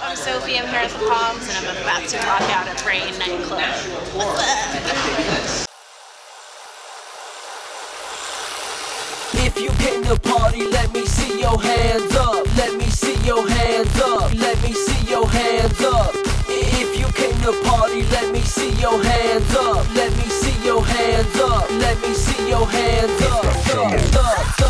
I'm Sophie, I'm here at the Palms, and I'm about to rock out at Brain nightclub. If you came to party, let me see your hands up. Let me see your hands up. Let me see your hands up. If you came to party, let me see your hands up. Let me see your hands up. Let me see your hands up.